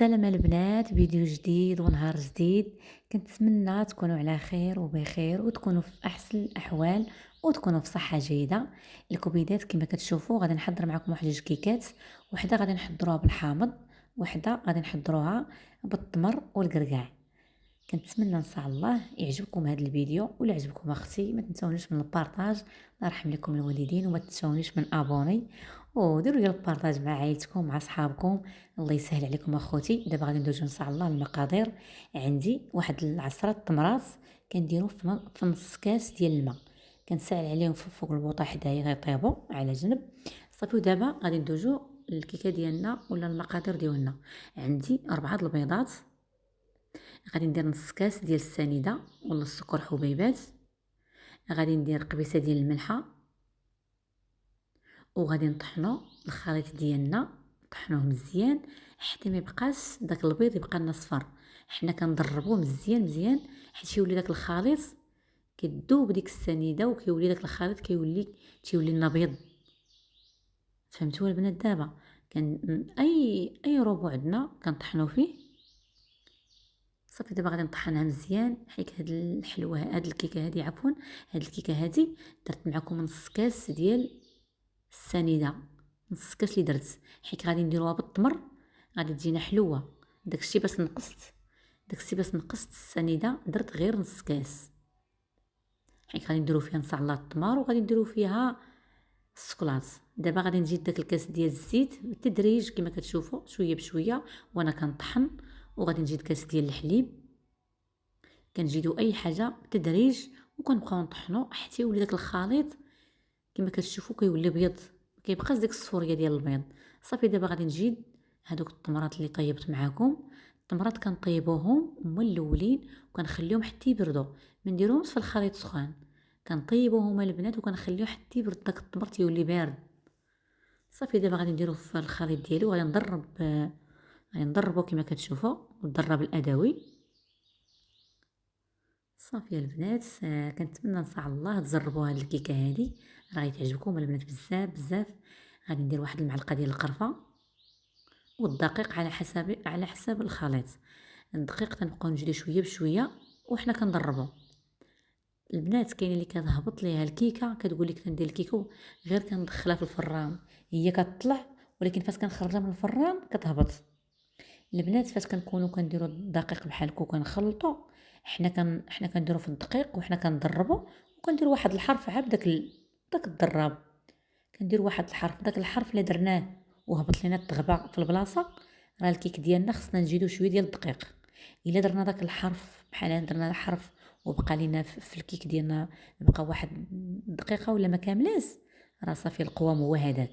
السلام البنات، فيديو جديد ونهار جديد. كنتمنى تكونوا على خير وبخير وتكونوا في احسن الاحوال وتكونوا في صحه جيده. الكبيدات كما كتشوفوا غادي نحضر معكم واحد جوج كيكات. وحده غادي نحضروها بالحامض، وحده غادي نحضروها بالتمر والقرقاع. كنتمنى ان شاء الله يعجبكم هذا الفيديو، ولا عجبكم اختي ما تنسونيش من البارطاج. الله يرحم لكم الوالدين، وما تنسونيش من ابوني وديروا لي البارطاج مع عائلتكم مع صحابكم. الله يسهل عليكم اخوتي. دابا غادي ندوزو ان شاء الله المقادير. عندي واحد العصره تمرات كنديرو في نص كاس ديال الماء. كنسال عليهم فوق البوطه حدايا غيطيبوا على جنب. صافي ودابا غادي ندوزو الكيكه ديالنا ولا المقادير ديالنا. عندي 4 البيضات، غادي ندير نص كاس ديال السنيده ولا السكر حبيبات، غادي ندير قبيصه ديال الملحه، وغادي نطحنوا الخليط ديالنا. نطحنوه مزيان حتى ما يبقاش داك البيض يبقى لنا صفر. حنا كنضربوه مزيان مزيان حيت يولي داك الخليط كيذوب ديك السنيده، وكيولي داك الخليط تيولي لنا بيض. فهمتوا البنات؟ دابا كان اي ربع عندنا كنطحنوا فيه. صافي دابا غادي نطحنها مزيان حيت هاد الحلوه هاد الكيكه هادي عفوا هاد الكيكه هادي درت معكم نص كاس ديال السنيده. نص كاس اللي درت حيت غادي نديروها بالتمر، غادي تجينا حلوه. داكشي باش نقصت السنيده درت غير نص كاس، حيت غادي نديرو فيها ان شاء الله التمر وغادي نديرو فيها الشكلاط. دابا غادي نزيد داك الكاس ديال الزيت بالتدريج كما كتشوفوا شويه بشويه وانا كنطحن. وغادي نزيد كاس ديال الحليب. كنزيدو اي حاجه بالتدريج وكنبقاو نطحنوا حتى يولي داك الخليط كما كتشوفوا كيولي بيض، ما كيبقاش ديك الصفوريه ديال البيض. صافي دابا غادي نجيب هادوك التمرات اللي طيبت معاكم. التمرات كنطيبوهم هما الاولين وكنخليهم حتى يبردوا، ما نديروهمش في الخليط سخون. كنطيبوهم البنات وكنخليو حتى يبرد داك التمر تيولي بارد. صافي دابا غادي نديرو في الخليط ديالي وغادي نضربو كما كتشوفوا بالضرب الادوي. صافي البنات، كنتمنى ان شاء الله تجربوا هاد الكيكه هادي، راه غتعجبكم البنات بزاف بزاف. غادي ندير واحد المعلقه ديال القرفه والدقيق على حسب الخليط. الدقيق تنبقاو نجري شويه بشويه وحنا كنضربو. البنات كاين اللي كتهبط ليها الكيكه كتقول لك كندير الكيكه غير كندخلها في الفران هي كتطلع، ولكن فاش كنخرجها من الفران كتهبط. البنات فاش كنكونوا كنديروا الدقيق بحال هكا وكنخلطوا، حنا كنديروا في الدقيق وحنا كنضربوا وكنديروا واحد الحرف عاب داك الضراب. كندير واحد الحرف، داك الحرف اللي درناه وهبط لينا التغبه في البلاصه، راه الكيك ديالنا خصنا نزيدو شويه ديال الدقيق. الا درنا داك الحرف بحال درنا الحرف وبقى لينا في الكيك ديالنا بقى واحد دقيقه ولا ما كاملاش، راه صافي القوام هو هذاك.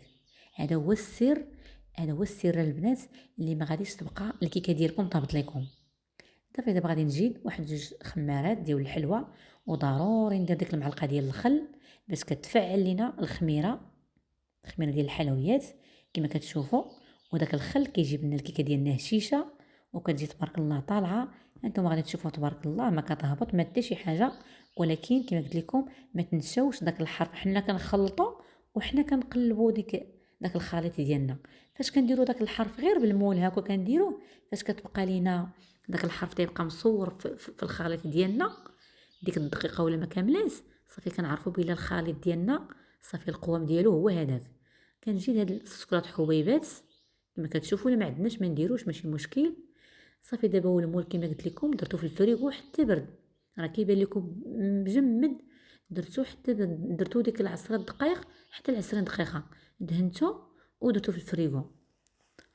هذا هو السر، هذا هو السر البنات اللي ما غاديش تبقى الكيكه ديالكم طابت لكم. صافي دابا غادي نجيب واحد جوج خمارات ديال الحلوى، وضروري ندير ديك المعلقه ديال الخل باش كتفعل لينا الخميره ديال الحلويات كما كتشوفوا. وداك الخل كيجيب لنا الكيكه ديالنا هشيشه وكتجي تبارك الله طالعه. انتم غادي تشوفوا تبارك الله ما كتهبط ما حتى شي حاجه. ولكن كما قلت لكم ما تنساوش داك الحرف، حنا كنخلطوا وحنا كنقلبوا داك الخليط ديالنا. فاش كنديروا داك الحرف غير بالمول هكا كنديروه، فاش كتبقى لينا داك الحرف تيبقى مصور في الخليط ديالنا ديك الدقيقه ولا ما كاملاش، صافي كنعرفوا بلي الخليط ديالنا صافي القوام ديالو هو هذاك. كنزيد هاد السكرات حبيبات كما كتشوفوا. الا ما عندناش ما نديروش ماشي مشكل. صافي دابا هو المول كما قلت لكم درتو في الفريغو حتى برد، راه كيبان لكم مجمد. درتو حتى درتو ديك العشرة دقائق حتى ل20 دقيقه، دهنتو ودرتو في الفريغو.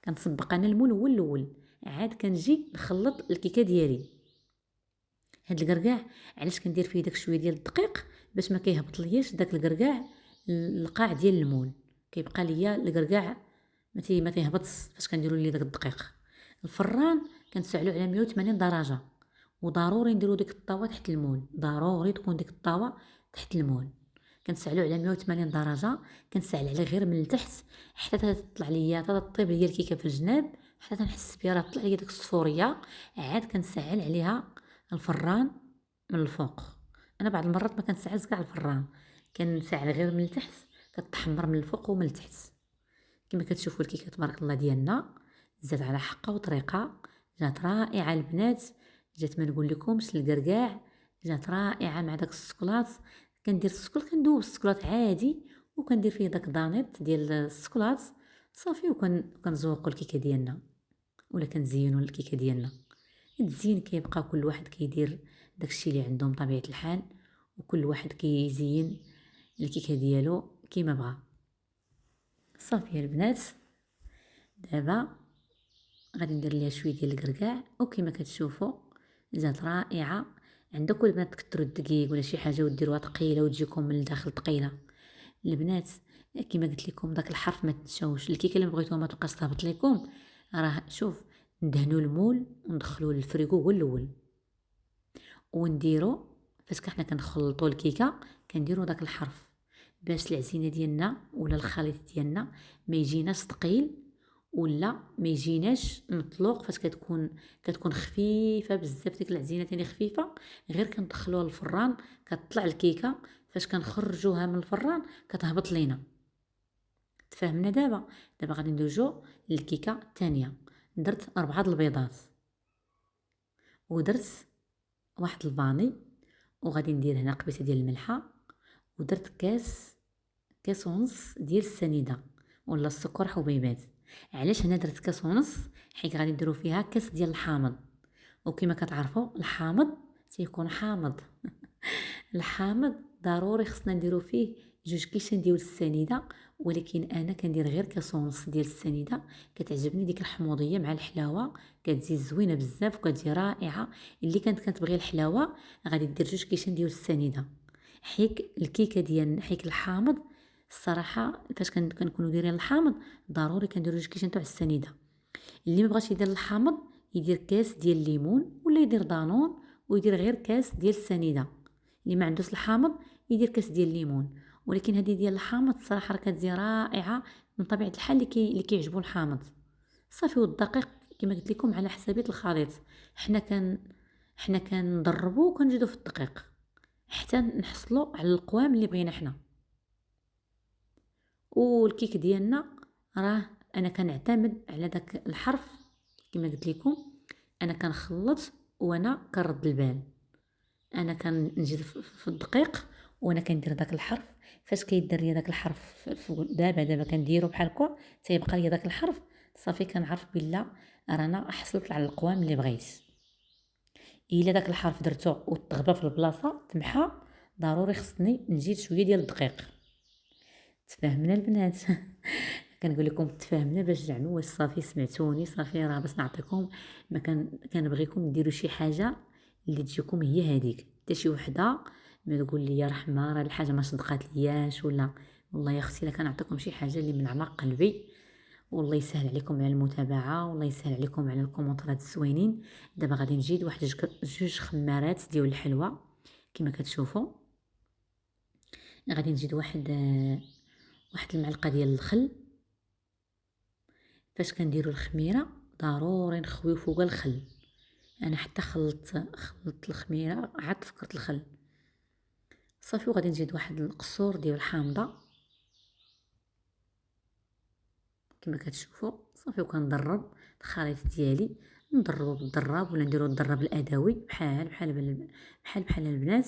كنسبق انا المول هو الاول، عاد كنجي نخلط الكيكه ديالي. هاد الكركاع علاش كندير فيه داك شويه ديال الدقيق؟ باش ما كيهبط لياش داك الكركاع القاع ديال المول، كيبقى ليا الكركاع ما تيهبطش فاش كنديروا ليه داك الدقيق. الفران كنسعلو على 180 درجه، وضروري نديرو ديك الطاوه تحت المول، ضروري تكون ديك الطاوه تحت المول. كنسعلو على 180 درجه، كنسعل عليه غير من التحت حتى تطلع ليا حتى تطيب ليا الكيكه في الجناب، حتى تنحس بها راه طلع ليا ديك الصفوريه. عاد كنسعل عليها الفران من الفوق. انا بعض المرات ما كنسعلش كاع الفران، كنسعل غير من التحت، كتحمر من الفوق ومن التحت. كما كتشوفوا الكيكه تبارك الله ديالنا جات على حقها وطريقة، جات رائعة البنات، جات ما نقولكمش القرقاع، جات رائعة مع داك الشكلاط. كندير الشكلاط كندوب الشكلاط عادي وكندير فيه داك دانيط ديال الشكلاط صافي، كنزوقو الكيكه ديالنا ولا كنزينو الكيكه ديالنا. التزيين كيبقى كل واحد كيدير داكشي اللي عنده من طبيعة الحال، وكل واحد كيزين الكيكه ديالو كيما بغا. صافي البنات، دابا غادي ندير ليها شويه ديال الكركاع وكما كتشوفوا جات رائعه. عندكم البنات تكثروا الدقيق ولا شي حاجه وديروها ثقيله وتجيكم من الداخل ثقيله البنات. كما قلت لكم داك الحرف ما تنساوش، الكيكه اللي بغيتوها ما تبقاش تهبط لكم، راه شوف ندهنوا المول وندخلوه للفريغو هو الاول، ونديرو فاش حنا كنخلطوا الكيكه كنديروا داك الحرف باش العجينه ديالنا ولا الخليط ديالنا ما يجيناش ثقيل ولا ما يجيناش مطلوق. فاش كتكون خفيفه بزاف ديك العجينه تاني خفيفه، غير كندخلوها للفران كتطلع الكيكه، فاش كنخرجوها من الفران كتهبط لينا. تفاهمنا؟ دابا غادي ندوزو للكيكه الثانيه. درت 4 البيضات ودرت واحد الفاني، وغادي ندير هنا قبيصه ديال الملحه، ودرت كاس ونص ديال السنيده ولا السكر حبيبات. علاش هنا درت كاس ونص؟ حيت غادي نديرو فيها كاس ديال الحامض، وكما كتعرفوا الحامض تيكون حامض الحامض ضروري خصنا نديرو فيه 2 كيسان ديال السنيده، ولكن انا كندير غير كاس ونص ديال السنيده. كتعجبني ديك الحموضيه مع الحلاوه، كتزيد زوينه بزاف وكتجي رائعه. اللي كتبغي الحلاوه غادي دير 2 كيسان ديال السنيده. حيك الكيكه ديال حيك الحامض الصراحه فاش كنكونوا دايرين الحامض ضروري كنديروا 2 كيسان تاع السنيده. اللي ما بغاش يدير الحامض يدير كاس ديال الليمون ولا يدير دانون ويدير غير كاس ديال السنيده. اللي ما عندوش الحامض يدير كاس ديال الليمون، ولكن هذه ديال الحامض الصراحه راه كتجي رائعه من طبيعه الحال اللي كيعجبو الحامض. صافي، والدقيق كما قلت لكم على حسابيه الخليط. حنا كنضربو وكنزيدو في الدقيق حتى نحصلوا على القوام اللي بغينا حنا. والكيك ديالنا راه انا كنعتمد على داك الحرف كما قلت لكم، انا كنخلط وانا كنرد البال. انا كنجي في الدقيق وانا كندير داك الحرف. فاش كيدير ليا داك الحرف دابا كنديرو بحال هكا تيبقى ليا داك الحرف، صافي كنعرف بلا رانا حصلت على القوام اللي بغيت. الا داك الحرف درتو وتغبى في البلاصه تمحى، ضروري خصني نزيد شويه ديال الدقيق. تفاهمنا البنات؟ كنقول لكم تفاهمنا باش زعما واش صافي سمعتوني؟ صافي راه باش نعطيكم ما كنبغيكم ديروا شي حاجه اللي تجيكم هي هذيك. حتى شي وحده ما تقول لي رحمه راه الحاجه ما صدقات لياش ولا. والله يا اختي لا كنعطيكم شي حاجه اللي من اعماق قلبي. والله يسهل عليكم على المتابعه، والله يسهل عليكم على الكومونطات الزوينين. دابا غادي نزيد واحد 2 خمارات ديال الحلوى كما كتشوفوا. غادي نزيد واحد المعلقه ديال الخل. فاش كنديروا الخميره ضروري نخويو فوق الخل. انا حتى خلطت الخميره عاد فكرت الخل. صافي، وغادي نزيد واحد القصور ديال الحامضه كما كتشوفوا. صافي، وكنضرب الخليط ديالي، نضربو بالضراب ولا نديرو الضراب الادوي بحال البنات.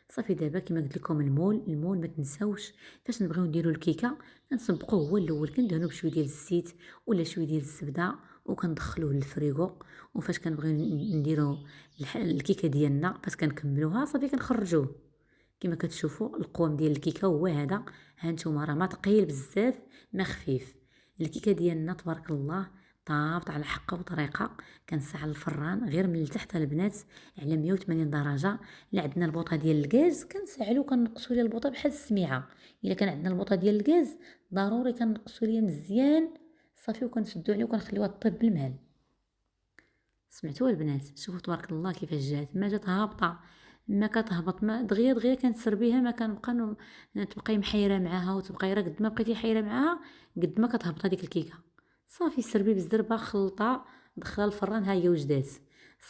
صافي، دابا كما قلت لكم المول ما تنساوش فاش نبغيو نديرو الكيكه كنسبقوه هو الاول، كندهنو بشويه ديال الزيت ولا شويه ديال الزبده وكندخلوه للفريغو. وفاش كنبغيو نديرو الكيكه ديالنا فاش كنكملوها صافي كنخرجوه. كما كتشوفوا القوام ديال الكيكه هو هذا. هانتوما راه ما ثقيل بزاف ما خفيف. الكيكه ديالنا تبارك الله طابط على حقه وطريقه. كنسعل الفران غير من التحت البنات على 180 درجه. لا عندنا البوطه ديال الغاز كنسعلو كنقصوا ليها البوطه بحال السميعه. الا كان عندنا البوطه ديال الغاز ضروري كنقصوا ليها مزيان صافي، وكنشدو عليه وكنخليوها طيب بالمال. سمعتوا البنات؟ شوفوا تبارك الله كيفاش جات، ما جات هابطه، ما كتهبط، ما دغيا كنسربيها، ما كنبقى تبقاي محيره معاها وتبقاي راه قد ما بقيتي حيره معاها قد ما كتهبط هذيك الكيكه. صافي سربي بالزربه خلطه دخلها الفران ها هي وجدات.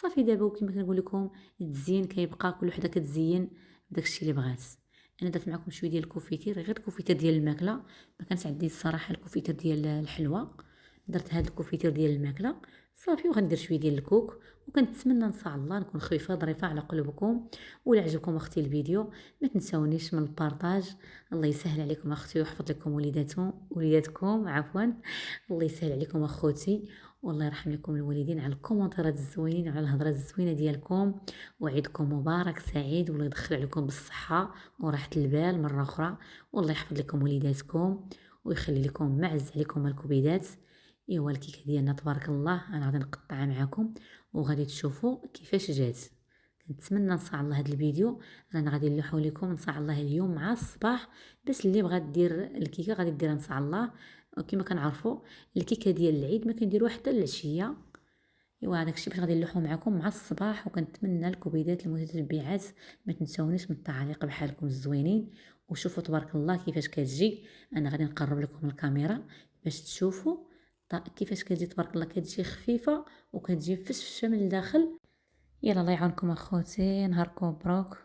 صافي دابا وكما كنقول لكم التزيين كيبقى كل وحده كتزين بداكشي اللي بغات. انا درت معكم شويه ديال الكوفيتير، غير الكوفيتير ديال الماكله، ما كانش عندي الصراحه الكوفيتير ديال الحلوى. درت هاد الكوفيتير ديال الماكله صافي، وغندير شويه ديال الكوك. وكنتمنى ان شاء الله نكون خفيفه ظريفه على قلوبكم. ولا عجبكم اختي الفيديو ما تنساونيش من البارطاج. الله يسهل عليكم اختي ويحفظ لكم وليداتكم عفوا. الله يسهل عليكم اخوتي، والله يرحم لكم الوالدين على الكومنتات الزوينين وعلى الهضره الزوينه ديالكم. وعيدكم مبارك سعيد، والله يدخل عليكم بالصحه وراحه البال مره اخرى. والله يحفظ لكم وليداتكم ويخلي لكم معز عليكم الكبيدات. ايوا الكيكه ديالنا تبارك الله انا غادي نقطعها معكم وغادي تشوفوا كيفاش جات. كنتمنى ان شاء الله هذا الفيديو رانا غادي نلوحو لكم ان شاء الله اليوم مع الصباح، باش اللي بغات دير الكيكه غادي ديرها ان شاء الله. كما كنعرفوا الكيكه ديال العيد ما كنديروها حتى العشيه. ايوا هذاك الشيء باش غادي نلوحو معكم مع الصباح. وكنتمنى الكبيدات المتتبعات ما تنساونيش من التعاليق بحالكم الزوينين. وشوفوا تبارك الله كيفاش كتجي. انا غادي نقرب لكم الكاميرا باش تشوفوا كيفاش كتجي تبارك الله. كتجي خفيفه وكتجي فشفشه من الداخل. يلا الله يعاونكم اخوتي، نهاركم مبروك.